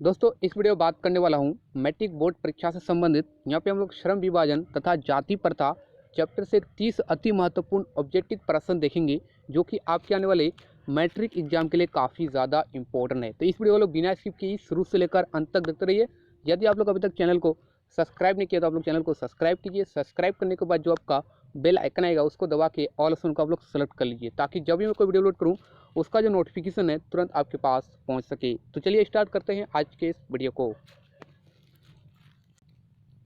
दोस्तों इस वीडियो में बात करने वाला हूँ मैट्रिक बोर्ड परीक्षा से संबंधित। यहाँ पे हम लोग श्रम विभाजन तथा जाति प्रथा चैप्टर से 30 अति महत्वपूर्ण ऑब्जेक्टिव प्रश्न देखेंगे जो कि आपके आने वाले मैट्रिक एग्जाम के लिए काफ़ी ज़्यादा इंपॉर्टेंट है। तो इस वीडियो को लोग बिना स्किप किए शुरू से लेकर अंत तक देखते रहिए। यदि आप लोग अभी तक चैनल को सब्सक्राइब नहीं किया तो आप लोग चैनल को सब्सक्राइब कीजिए। सब्सक्राइब करने के बाद जो आपका बेल आइकन आएगा उसको दबा के ऑल ऑप्शन को आप लोग सेलेक्ट कर लीजिए ताकि जब भी मैं कोई वीडियो अपलोड करूँ उसका जो नोटिफिकेशन है तुरंत आपके पास पहुंच सके। तो चलिए स्टार्ट करते हैं आज के इस वीडियो को।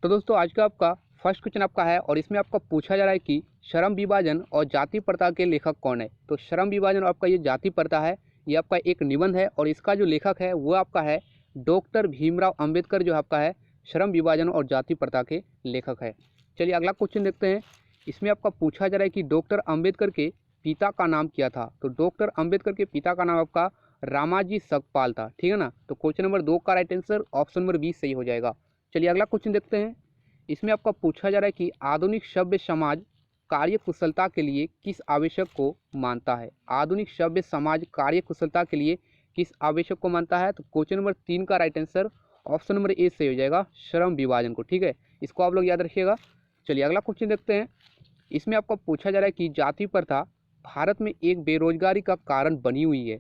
तो दोस्तों आज का आपका फर्स्ट क्वेश्चन आपका है और इसमें आपका पूछा जा रहा है कि श्रम विभाजन और जाति प्रथा के लेखक कौन है। तो श्रम विभाजन और आपका ये जाति प्रथा है, ये आपका एक निबंध है और इसका जो लेखक है वो आपका है डॉक्टर भीमराव अंबेडकर, जो आपका है श्रम विभाजन और जाति प्रथा के लेखक है। चलिए अगला क्वेश्चन देखते हैं। इसमें आपका पूछा जा रहा है कि डॉक्टर अंबेडकर के पिता का नाम क्या था। तो डॉक्टर अंबेडकर के पिता का नाम आपका रामाजी सकपाल था, ठीक है ना। तो क्वेश्चन नंबर 2 का right answer option number B सही हो जाएगा। चलिए अगला क्वेश्चन देखते हैं। इसमें आपका पूछा जा रहा है कि आधुनिक सभ्य समाज कार्य कुशलता के लिए किस आवश्यक को मानता है। आधुनिक सभ्य समाज कार्य कुशलता के लिए किस आवश्यक को मानता है। तो क्वेश्चन नंबर 3 का right answer option number A सही हो जाएगा, श्रम विभाजन को, ठीक है। इसको आप लोग याद रखिएगा। चलिए अगला क्वेश्चन देखते हैं। इसमें आपको पूछा जा रहा है कि जाति प्रथा भारत में एक बेरोजगारी का कारण बनी हुई है,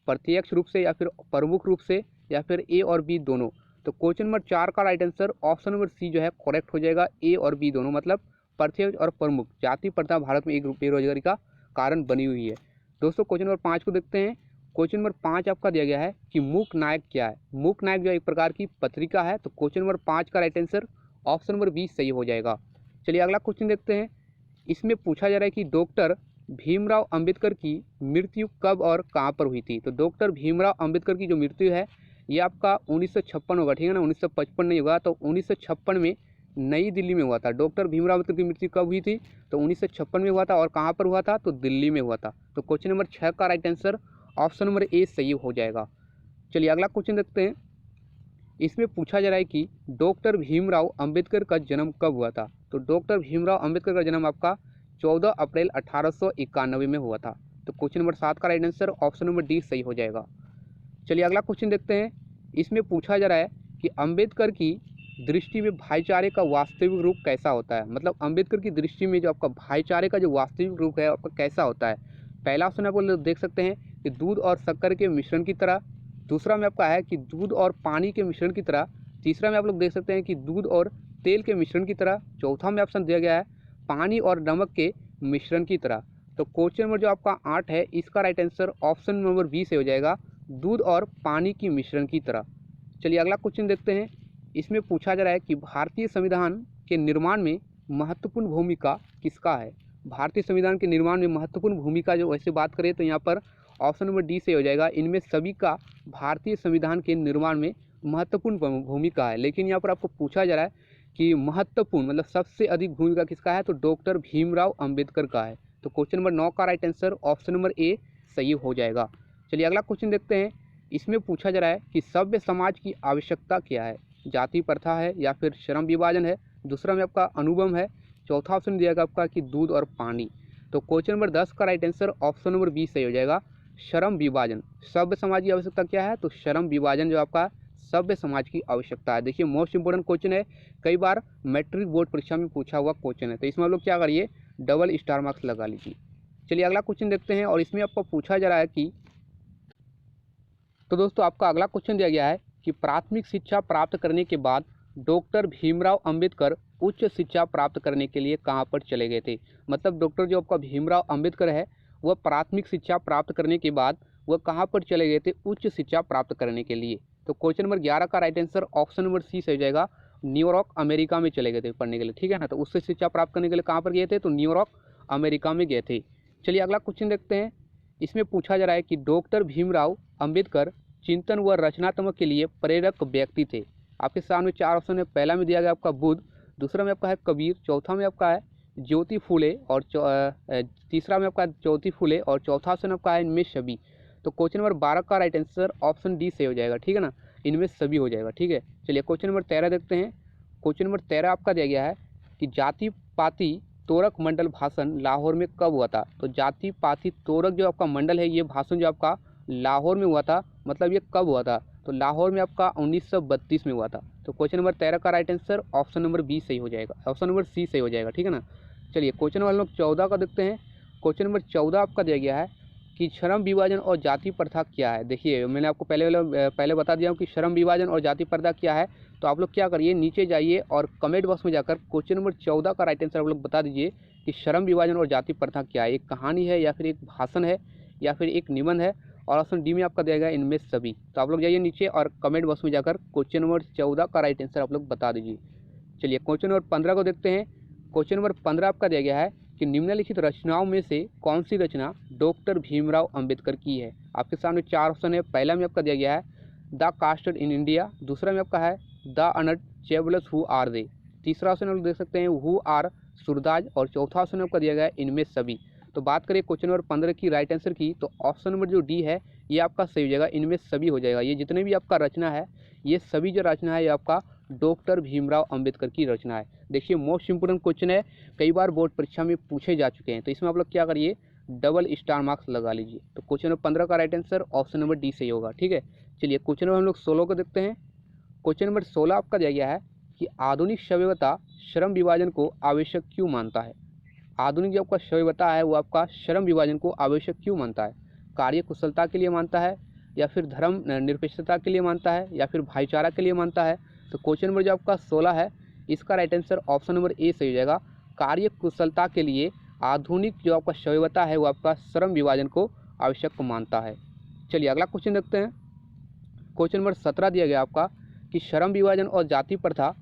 प्रत्यक्ष रूप से या फिर प्रमुख रूप से, या फिर ए और बी दोनों। तो क्वेश्चन नंबर 4 का right answer option number C जो है करेक्ट हो जाएगा, ए और बी दोनों, मतलब प्रत्यक्ष और प्रमुख। जाति प्रथा भारत में एक बेरोजगारी का कारण बनी हुई है। दोस्तों क्वेश्चन नंबर 5 को देखते हैं। क्वेश्चन नंबर 5 आपका दिया गया है कि मूक नायक क्या है। मूक नायक जो एक प्रकार की पत्रिका है। तो क्वेश्चन नंबर 5 का right answer option number B सही हो जाएगा। चलिए अगला क्वेश्चन देखते हैं। इसमें पूछा जा रहा है कि डॉक्टर भीमराव अंबेडकर की मृत्यु कब और कहाँ पर हुई थी। तो डॉक्टर भीमराव अंबेडकर की जो मृत्यु है ये आपका 1956 होगा, ठीक है ना, 1955 नहीं होगा। तो 1956 में नई दिल्ली में हुआ था। डॉक्टर भीमराव अंबेडकर की मृत्यु कब हुई थी। तो 1956 में हुआ था और कहाँ पर हुआ था, तो दिल्ली में हुआ था। तो क्वेश्चन नंबर 6 का right answer option number A सही हो जाएगा। चलिए अगला क्वेश्चन देखते हैं। इसमें पूछा जा रहा है कि डॉक्टर भीमराव अंबेडकर का जन्म कब हुआ था। तो डॉक्टर भीमराव अंबेडकर का जन्म आपका 14 अप्रैल 1891 में हुआ था। तो क्वेश्चन नंबर 7 का right answer option number D सही हो जाएगा। चलिए अगला क्वेश्चन देखते हैं। इसमें पूछा जा रहा है कि अंबेडकर की दृष्टि में भाईचारे का वास्तविक रूप कैसा होता है। मतलब अंबेडकर की दृष्टि में जो आपका भाईचारे का जो वास्तविक रूप है आपका कैसा होता है। पहला ऑप्शन आप लोग देख सकते हैं कि दूध और शक्कर के मिश्रण की तरह। दूसरा में आपका है कि दूध और पानी के मिश्रण की तरह। तीसरा में आप लोग देख सकते हैं कि दूध और तेल के मिश्रण की तरह। चौथा में ऑप्शन दिया गया है पानी और नमक के मिश्रण की तरह। तो क्वेश्चन नंबर जो आपका 8 है इसका right answer option number B से हो जाएगा, दूध और पानी की मिश्रण की तरह। चलिए अगला क्वेश्चन देखते हैं। इसमें पूछा जा रहा है कि भारतीय संविधान के निर्माण में महत्वपूर्ण भूमिका किसका है। भारतीय संविधान के निर्माण में महत्वपूर्ण भूमिका जो वैसे बात करें तो यहाँ पर ऑप्शन नंबर डी से हो जाएगा, इनमें सभी का भारतीय संविधान के निर्माण में महत्वपूर्ण भूमिका है। लेकिन यहाँ पर आपको पूछा जा रहा है कि महत्वपूर्ण मतलब सबसे अधिक भूमिका किसका है। तो डॉक्टर भीमराव अंबेडकर का है। तो क्वेश्चन नंबर 9 का right answer option number A सही हो जाएगा। चलिए अगला क्वेश्चन देखते हैं। इसमें पूछा जा रहा है कि सभ्य समाज की आवश्यकता क्या है। जाति प्रथा है या फिर श्रम विभाजन है। दूसरा में आपका अनुबंध है। चौथा ऑप्शन दिया गया आपका कि दूध और पानी। तो क्वेश्चन नंबर 10 का right answer option number B सही हो जाएगा, श्रम विभाजन। सभ्य समाज की आवश्यकता क्या है। तो श्रम विभाजन जो आपका सभ्य समाज की आवश्यकता है। देखिए मोस्ट इंपोर्टेंट क्वेश्चन है, कई बार मैट्रिक बोर्ड परीक्षा में पूछा हुआ क्वेश्चन है। तो इसमें आप लोग क्या करिए, डबल स्टार मार्क्स लगा लीजिए। चलिए अगला क्वेश्चन देखते हैं और इसमें आपको पूछा जा रहा है कि तो दोस्तों आपका अगला क्वेश्चन दिया गया है कि प्राथमिक शिक्षा प्राप्त करने के बाद डॉक्टर भीमराव अंबेडकर उच्च शिक्षा प्राप्त करने के लिए कहाँ पर चले गए थे। मतलब डॉक्टर जो आपका भीमराव अंबेडकर है वह प्राथमिक शिक्षा प्राप्त करने के बाद वह कहाँ पर चले गए थे उच्च शिक्षा प्राप्त करने के लिए। तो क्वेश्चन नंबर 11 का right answer option number C से हो जाएगा, न्यूयॉर्क अमेरिका में चले गए थे पढ़ने के लिए, ठीक है ना। तो उच्च शिक्षा प्राप्त करने के लिए कहाँ पर गए थे, तो न्यूयॉर्क अमेरिका में गए थे। चलिए अगला क्वेश्चन देखते हैं। इसमें पूछा जा रहा है कि डॉक्टर भीमराव अंबेडकर चिंतन व रचनात्मक के लिए प्रेरक व्यक्ति थे। आपके सामने 4 ऑप्शन है। पहला में दिया गया आपका बुद्ध, दूसरा में आपका है कबीर, चौथा में आपका है ज्योति फूले और तीसरा में आपका ज्योति फूले और चौथा ऑप्शन आपका है इनमें सभी। तो क्वेश्चन नंबर 12 का राइट आंसर ऑप्शन डी से हो जाएगा, ठीक है ना, इनमें सभी हो जाएगा, ठीक है। चलिए क्वेश्चन नंबर 13 देखते हैं। क्वेश्चन नंबर 13 आपका दिया गया है कि जाति पाति तोरक मंडल भाषण लाहौर में कब हुआ था। तो जाति पाति तोरक जो आपका मंडल है ये भाषण जो आपका लाहौर में हुआ था, मतलब ये कब हुआ था। तो लाहौर में आपका 1932 में हुआ था। तो क्वेश्चन नंबर 13 का right answer option number B सही हो जाएगा, ऑप्शन नंबर सी सही हो जाएगा, ठीक है ना। चलिए क्वेश्चन नंबर हम लोग 14 का देखते हैं। क्वेश्चन नंबर 14 आपका दिया गया है कि श्रम विभाजन और जाति प्रथा क्या है। देखिए मैंने आपको पहले बता दिया हूँ कि श्रम विभाजन और जाति प्रथा क्या है। तो आप लोग क्या करिए, नीचे जाइए और कमेंट बॉक्स में जाकर क्वेश्चन नंबर 14 का राइट आंसर आप लोग बता दीजिए कि श्रम विभाजन और जाति प्रथा क्या है। एक कहानी है या फिर एक भाषण है या फिर एक निबंध है, और ऑप्शन डी में आपका दिया गया इनमें सभी। तो आप लोग जाइए नीचे और कमेंट बॉक्स में जाकर क्वेश्चन नंबर 14 का राइट आंसर आप लोग बता दीजिए। चलिए क्वेश्चन नंबर 15 को देखते हैं। क्वेश्चन नंबर 15 आपका दिया गया है कि निम्नलिखित रचनाओं में से कौन सी रचना डॉक्टर भीमराव अंबेडकर की है। आपके सामने 4 ऑप्शन है। पहला में आपका दिया गया है द कास्टेड इन इंडिया, दूसरा में आपका है the untouchables who are they, तीसरा ऑप्शन आप लोग देख सकते हैं हु आर सूरदास, और चौथा ऑप्शन आपका दिया गया है इनमें सभी। तो बात करें क्वेश्चन नंबर 15 की राइट आंसर की, तो ऑप्शन नंबर जो डी है ये आपका सही हो जाएगा, इनमें सभी हो जाएगा। ये जितने भी आपका रचना है, ये सभी जो रचना है ये आपका डॉक्टर भीमराव अंबेडकर की रचना है। देखिए मोस्ट इंपोर्टेंट क्वेश्चन है, कई बार बोर्ड परीक्षा में पूछे जा चुके हैं, तो इसमें आप लोग क्या करिए, डबल स्टार मार्क्स लगा लीजिए। तो क्वेश्चन नंबर 15 का right answer option number D सही होगा, ठीक है। चलिए क्वेश्चन नंबर हम लोग 16 को देखते हैं। क्वेश्चन नंबर 16 आपका दिया गया है कि आधुनिक सभ्यता श्रम विभाजन को आवश्यक क्यों मानता है। आधुनिक जो आपका सभ्यता है वो आपका श्रम विभाजन को आवश्यक क्यों मानता है। कार्य कुशलता के लिए मानता है, या फिर धर्म निरपेक्षता के लिए मानता है, या फिर भाईचारा के लिए मानता है। तो क्वेश्चन नंबर जो आपका 16 है इसका right answer option number A सही हो जाएगा, कार्य कुशलता के लिए आधुनिक जो आपका सभ्यता है वो आपका श्रम विभाजन को आवश्यक मानता है। चलिए अगला क्वेश्चन देखते हैं। क्वेश्चन नंबर 17 दिया गया आपका कि श्रम विभाजन और जाति प्रथा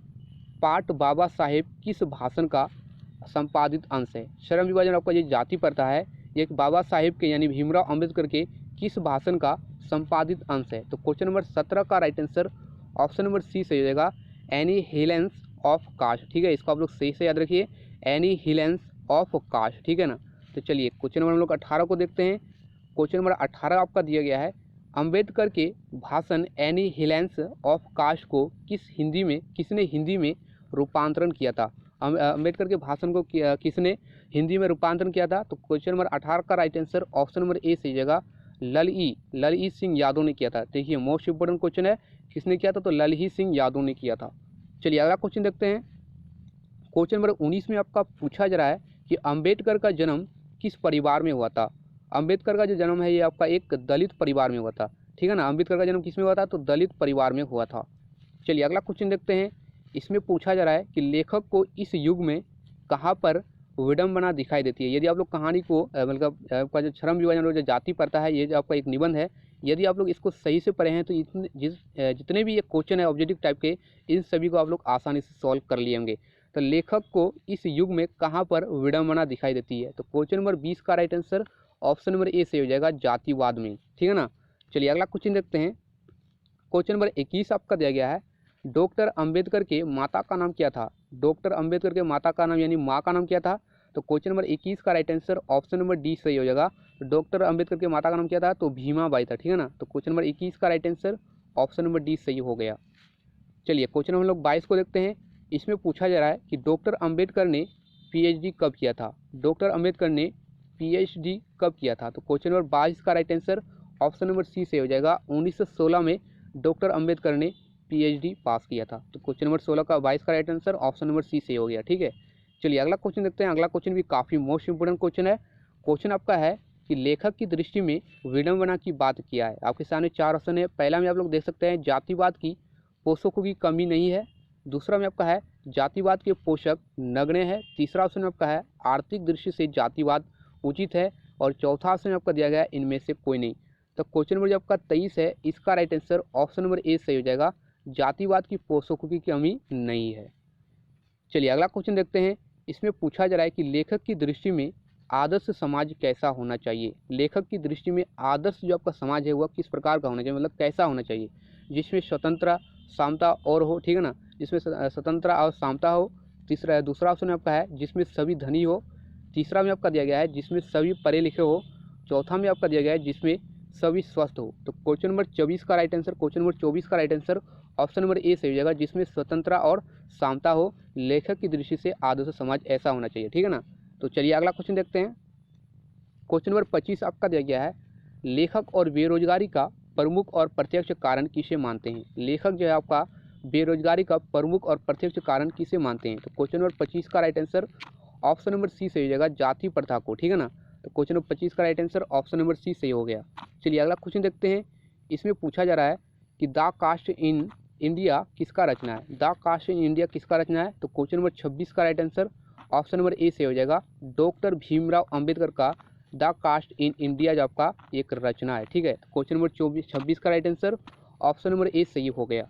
पाठ बाबा साहेब किस भाषण का संपादित अंश है। श्रम विभाजन आपका ये जाति प्रथा है, ये बाबा साहेब के यानी भीमराव अंबेडकर के किस भाषण का संपादित अंश है। तो क्वेश्चन नंबर 17 का right answer option number C सही हो जाएगा, एनीहिलेंस ऑफ कास्ट, ठीक है। इसको आप लोग सही से याद रखिए, एनीहिलेंस ऑफ कास्ट, ठीक है ना। तो चलिए क्वेश्चन नंबर हम लोग 18 को देखते हैं। क्वेश्चन नंबर 18 आपका दिया गया है, अंबेडकर के भाषण एनीहिलेंस ऑफ कास्ट को किसने हिंदी में रूपांतरण किया था। अंबेडकर के भाषण को किसने हिंदी में रूपांतरण किया था। तो क्वेश्चन नंबर 18 का right answer option number A सही जगह ललई सिंह यादव ने किया था। देखिए मोस्ट इंपोर्टेंट क्वेश्चन है, किसने किया था, तो ललई सिंह यादव ने किया था। चलिए अगला क्वेश्चन देखते हैं। क्वेश्चन नंबर 19 में आपका पूछा जा रहा है कि अंबेडकर का जन्म किस परिवार में हुआ था। अंबेडकर का जो जन्म है ये आपका एक दलित परिवार में हुआ था, ठीक है ना। अंबेडकर का जन्म किस में हुआ था, तो दलित परिवार में हुआ था। चलिए अगला क्वेश्चन देखते हैं। इसमें पूछा जा रहा है कि लेखक को इस युग में कहाँ पर विडंबना दिखाई देती है। यदि आप लोग कहानी को मतलब आपका जो श्रम विभाजन और जो जाति प्रथा है ये जो आपका एक निबंध है, यदि आप लोग इसको सही से पढ़े हैं तो जितने भी ये क्वेश्चन है ऑब्जेक्टिव टाइप के, इन सभी को आप लोग आसानी से सॉल्व कर लिए होंगे। तो लेखक को इस युग में कहाँ पर विडंबना दिखाई देती है। तो क्वेश्चन नंबर 20 का right answer option number A सही हो जाएगा, जातिवाद में, ठीक है ना। चलिए अगला क्वेश्चन देखते हैं। क्वेश्चन नंबर 21 आपका दिया गया है, डॉक्टर अंबेडकर के माता का नाम क्या था। डॉक्टर अंबेडकर के माता का नाम यानी माँ का नाम क्या था। तो क्वेश्चन नंबर 21 का right answer option number D सही हो जाएगा। तो डॉक्टर अंबेडकर के माता का नाम क्या था, तो भीमाबाई था, ठीक है ना। तो क्वेश्चन नंबर 21 का right answer option number D सही हो गया। चलिए क्वेश्चन नंबर हम लोग 22 को देखते हैं। इसमें पूछा जा रहा है कि डॉक्टर अंबेडकर ने PhD कब किया था। डॉक्टर अंबेडकर ने PhD कब किया था। तो क्वेश्चन नंबर 22 का right answer option number C से हो जाएगा, 1916 में डॉक्टर अंबेडकर ने PhD पास किया था। तो क्वेश्चन नंबर 16 का 22 का right answer option number C से हो गया, ठीक है। चलिए अगला क्वेश्चन देखते हैं। अगला क्वेश्चन भी काफ़ी मोस्ट इंपोर्टेंट क्वेश्चन है। क्वेश्चन आपका है कि लेखक की दृष्टि में विडंबना की बात किया है। आपके सामने 4 ऑप्शन है। पहला में आप लोग देख सकते हैं जातिवाद की पोषकों की कमी नहीं है। दूसरा में आपका है जातिवाद के पोषक नगण्य है। तीसरा ऑप्शन में आपका है आर्थिक दृष्टि से जातिवाद उचित है। और चौथा ऑप्शन में आपका दिया गया है इनमें से कोई नहीं। तो क्वेश्चन नंबर जो आपका 23 है इसका right answer option number A सही हो जाएगा, जातिवाद की पोषकों की कमी नहीं है। चलिए अगला क्वेश्चन देखते हैं। इसमें पूछा जा रहा है कि लेखक की दृष्टि में आदर्श समाज कैसा होना चाहिए। लेखक की दृष्टि में आदर्श जो आपका समाज है वह किस प्रकार का होना चाहिए, मतलब कैसा होना चाहिए, जिसमें स्वतंत्रता समता और हो, ठीक है ना, जिसमें स्वतंत्रता और समता हो। दूसरा ऑप्शन आपका है जिसमें सभी धनी हो। तीसरा में आपका दिया गया है जिसमें सभी पढ़े लिखे हो। चौथा में आपका दिया गया है जिसमें सभी स्वस्थ हो। तो क्वेश्चन नंबर 24 का right answer option number A से हो जाएगा, जिसमें स्वतंत्रता और समता हो। लेखक की दृष्टि से आदर्श समाज ऐसा होना चाहिए, ठीक है ना। तो चलिए अगला क्वेश्चन देखते हैं। क्वेश्चन नंबर 25 आपका दिया गया है, लेखक और बेरोजगारी का प्रमुख और प्रत्यक्ष कारण किसे मानते हैं? लेखक जो है आपका बेरोजगारी का प्रमुख और प्रत्यक्ष कारण किसे मानते हैं? तो क्वेश्चन नंबर 25 का right answer option number C सही हो जाएगा, जाति प्रथा को। ठीक है ना, तो क्वेश्चन नंबर 25 का right answer option number C सही हो गया। चलिए अगला क्वेश्चन देखते हैं। इसमें पूछा जा रहा है कि द कास्ट इन इंडिया किसका रचना है? द कास्ट इन इंडिया किसका रचना है? तो क्वेश्चन नंबर 26 का right answer option number A से हो जाएगा, डॉक्टर भीमराव अंबेडकर का द कास्ट इन इंडिया जो आपका एक रचना है। ठीक है, क्वेश्चन नंबर 26 का right answer option number A सही हो गया।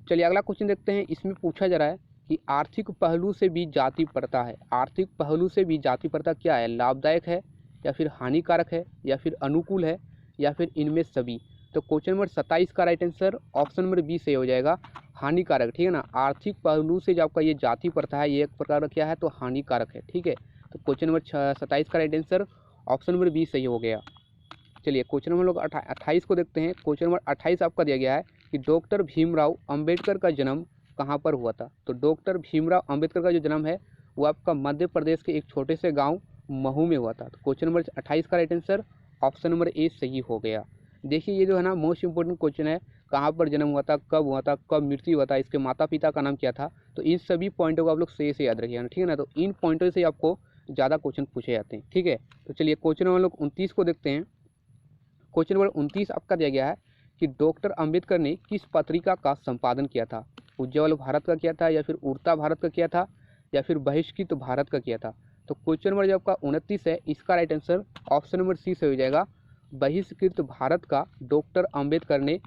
चलिए अगला क्वेश्चन देखते हैं। इसमें पूछा जा रहा है कि आर्थिक पहलू से भी जाति प्रथा है, आर्थिक पहलू से भी जाति प्रथा क्या है? लाभदायक है या फिर हानिकारक है या फिर अनुकूल है या फिर इनमें सभी? तो क्वेश्चन नंबर 27 का right answer option number B से हो जाएगा, हानिकारक। ठीक है ना, आर्थिक पहलू से जो आपका ये जाति प्रथा है ये एक प्रकार का क्या है? तो हानिकारक है। ठीक है, तो क्वेश्चन नंबर 27 का right answer option number B सही हो गया। चलिए क्वेश्चन नंबर लोग 28 को देखते हैं। क्वेश्चन नंबर 28 आपका दिया गया है कि डॉक्टर भीमराव अंबेडकर का जन्म कहाँ पर हुआ था? तो डॉक्टर भीमराव अंबेडकर का जो जन्म है वो आपका मध्य प्रदेश के एक छोटे से गांव महू में हुआ था। तो क्वेश्चन नंबर 28 का right answer option number A सही हो गया। देखिए ये जो है ना मोस्ट इंपॉर्टेंट क्वेश्चन है, कहाँ पर जन्म हुआ था, कब हुआ था, कब मृत्यु हुआ था, इसके माता पिता का नाम क्या था। तो इन सभी पॉइंटों को आप लोग सही से याद रखिएगा। ठीक है ना, तो इन पॉइंटों से आपको ज़्यादा क्वेश्चन पूछे जाते हैं। ठीक है, तो चलिए क्वेश्चन नंबर लोग 29 को देखते हैं। क्वेश्चन नंबर 29 आपका दिया गया है कि डॉक्टर अंबेडकर ने किस पत्रिका का संपादन किया था? उज्ज्वल भारत का किया था या फिर उड़ता भारत का किया था या फिर बहिष्कृत भारत का किया था? तो क्वेश्चन नंबर जो आपका 29 है इसका right answer option number C से हो जाएगा, बहिष्कृत भारत का डॉक्टर अंबेडकर ने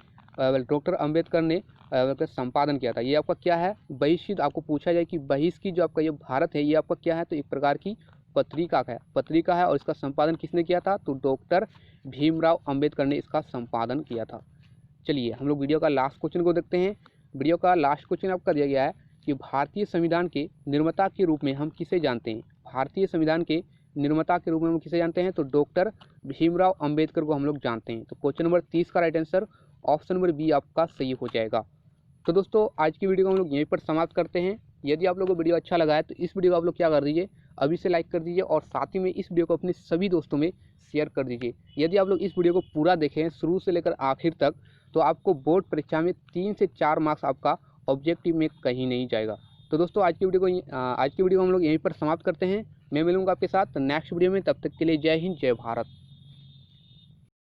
संपादन किया था। ये आपका क्या है? बहिष्कृत। आपको पूछा जाए कि बहिष्कृत जो आपका ये भारत है ये आपका क्या है? तो एक प्रकार की पत्रिका है और इसका संपादन किसने किया था? तो डॉक्टर भीमराव अंबेडकर ने इसका संपादन किया था। चलिए हम लोग वीडियो का लास्ट क्वेश्चन को देखते हैं। वीडियो का लास्ट क्वेश्चन आपका दिया गया है कि भारतीय संविधान के निर्माता के रूप में हम किसे जानते हैं? भारतीय संविधान के निर्माता के रूप में हम किसे जानते हैं? तो डॉक्टर भीमराव अंबेडकर को हम लोग जानते हैं। तो क्वेश्चन नंबर 30 का right answer option number B आपका सही हो जाएगा। तो दोस्तों आज की वीडियो को हम लोग यहीं पर समाप्त करते हैं। यदि आप लोगों को वीडियो अच्छा लगा है तो इस वीडियो को आप लोग क्या कर दीजिए, अभी से लाइक कर दीजिए और साथ ही में इस वीडियो को अपने सभी दोस्तों में शेयर कर दीजिए। यदि आप लोग इस वीडियो को पूरा देखें शुरू से लेकर आखिर तक तो आपको बोर्ड परीक्षा में 3 से 4 मार्क्स आपका ऑब्जेक्टिव में कहीं नहीं जाएगा। तो दोस्तों आज की वीडियो को हम लोग यहीं पर समाप्त करते हैं। मैं मिलूंगा आपके साथ नेक्स्ट वीडियो में, तब तक के लिए जय हिंद जय भारत।